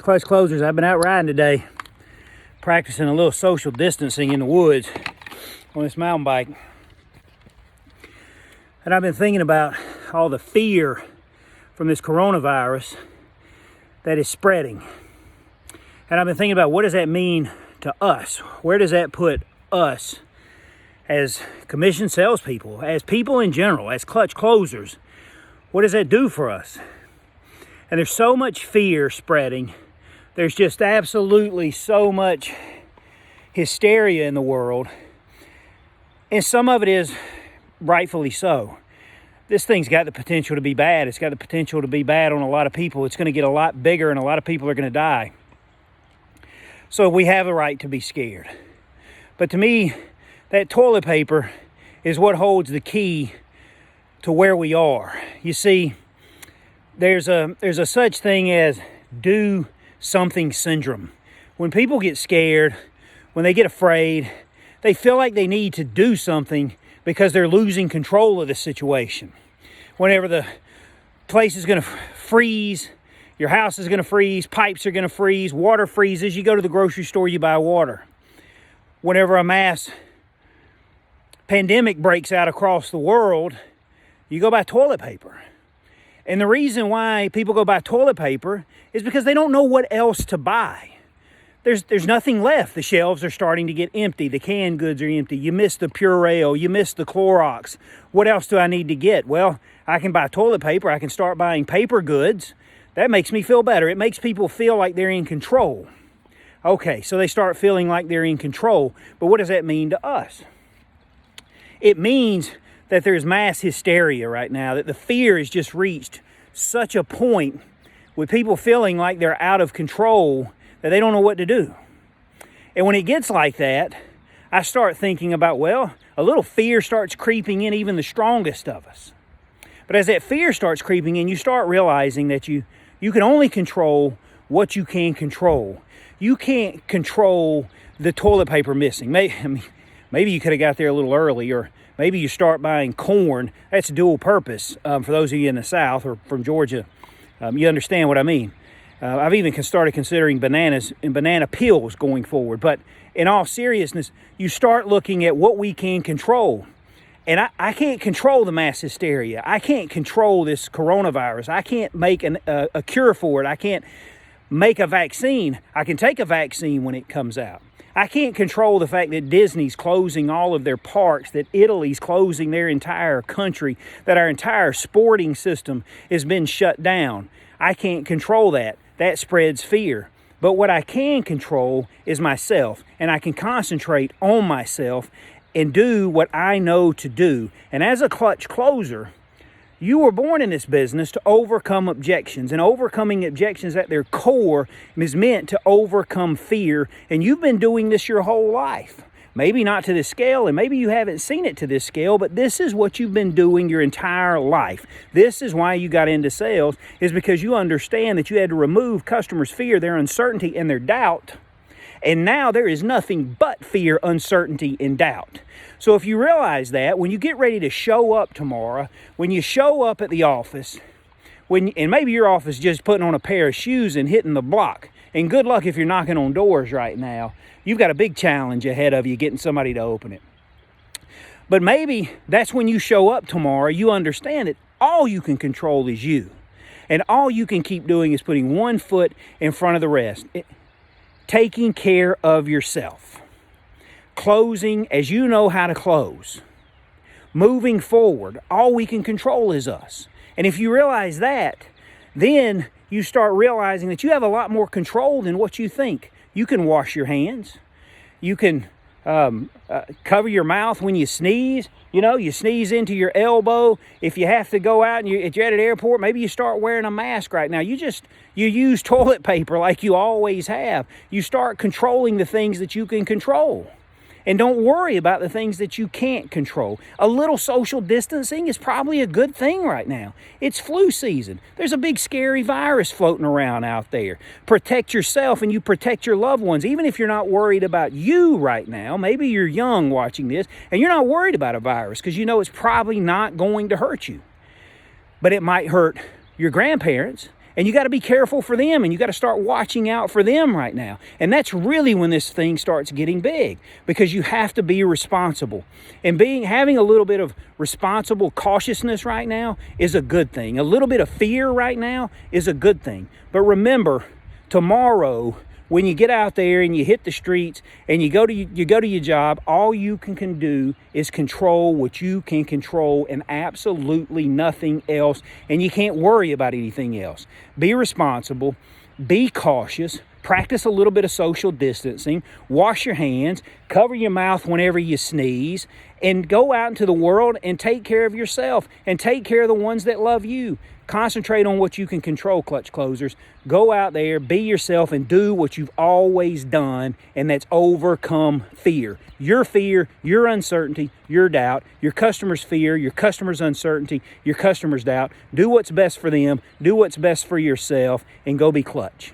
Clutch closers, I've been out riding today, practicing a little social distancing in the woods on this mountain bike. And I've been thinking about all the fear from this coronavirus that is spreading. And I've been thinking about, what does that mean to us? Where does that put us as commissioned salespeople, as people in general, as clutch closers? What does that do for us? And there's so much fear spreading. There's just absolutely so much hysteria in the world. And some of it is rightfully so. This thing's got the potential to be bad. It's got the potential to be bad on a lot of people. It's going to get a lot bigger and a lot of people are going to die. So we have a right to be scared. But to me, that toilet paper is what holds the key to where we are. You see, there's a such thing as do something syndrome. When people get scared, when they get afraid, they feel like they need to do something because they're losing control of the situation. Whenever the place is going to freeze, your house is going to freeze, pipes are going to freeze, water freezes, you go to the grocery store, you buy water. Whenever a mass pandemic breaks out across the world, you go buy toilet paper. And the reason why people go buy toilet paper is because they don't know what else to buy. There's nothing left. The shelves are starting to get empty. The canned goods are empty. You miss the Purell. You miss the Clorox. What else do I need to get? Well, I can buy toilet paper. I can start buying paper goods. That makes me feel better. It makes people feel like they're in control. Okay, so they start feeling like they're in control. But what does that mean to us? It means that there's mass hysteria right now, that the fear has just reached such a point with people feeling like they're out of control that they don't know what to do. And when it gets like that, I start thinking about, well, a little fear starts creeping in even the strongest of us. But as that fear starts creeping in, you start realizing that you can only control what you can control. You can't control the toilet paper missing. Maybe you could have got there a little early, or maybe you start buying corn. That's dual purpose. For those of you in the South or from Georgia, you understand what I mean. I've even started considering bananas and banana peels going forward. But in all seriousness, you start looking at what we can control. And I can't control the mass hysteria. I can't control this coronavirus. I can't make a cure for it. I can't make a vaccine. I can take a vaccine when it comes out. I can't control the fact that Disney's closing all of their parks, that Italy's closing their entire country, that our entire sporting system has been shut down. I can't control that. That spreads fear. But what I can control is myself, and I can concentrate on myself and do what I know to do. And as a clutch closer, you were born in this business to overcome objections, and overcoming objections at their core is meant to overcome fear. And you've been doing this your whole life. Maybe not to this scale, and maybe you haven't seen it to this scale, but this is what you've been doing your entire life. This is why you got into sales, is because you understand that you had to remove customers' fear, their uncertainty, and their doubt. And now there is nothing but fear, uncertainty, and doubt. So if you realize that, when you get ready to show up tomorrow, when you show up at the office, and maybe your office is just putting on a pair of shoes and hitting the block, and good luck if you're knocking on doors right now. You've got a big challenge ahead of you getting somebody to open it. But maybe that's when you show up tomorrow, you understand that all you can control is you. And all you can keep doing is putting one foot in front of the rest. Taking care of yourself. Closing as you know how to close. Moving forward, all we can control is us. And if you realize that, then you start realizing that you have a lot more control than what you think. You can wash your hands. You can cover your mouth when you sneeze. You know, you sneeze into your elbow. If you have to go out and you're at an airport, maybe you start wearing a mask right now. You use toilet paper like you always have. You start controlling the things that you can control. And don't worry about the things that you can't control. A little social distancing is probably a good thing right now. It's flu season. There's a big scary virus floating around out there. Protect yourself and you protect your loved ones. Even if you're not worried about you right now, maybe you're young watching this and you're not worried about a virus because you know it's probably not going to hurt you. But it might hurt your grandparents. And you got to be careful for them, and you got to start watching out for them right now. And that's really when this thing starts getting big, because you have to be responsible. And having a little bit of responsible cautiousness right now is a good thing. A little bit of fear right now is a good thing. But remember, tomorrow, when you get out there and you hit the streets and you go to your job, all you can do is control what you can control and absolutely nothing else. And you can't worry about anything else. Be responsible, be cautious, practice a little bit of social distancing, wash your hands, cover your mouth whenever you sneeze, and go out into the world and take care of yourself and take care of the ones that love you. Concentrate on what you can control, clutch closers. Go out there, be yourself, and do what you've always done, and that's overcome fear. Your fear, your uncertainty, your doubt, your customer's fear, your customer's uncertainty, your customer's doubt. Do what's best for them, do what's best for yourself, and go be clutch.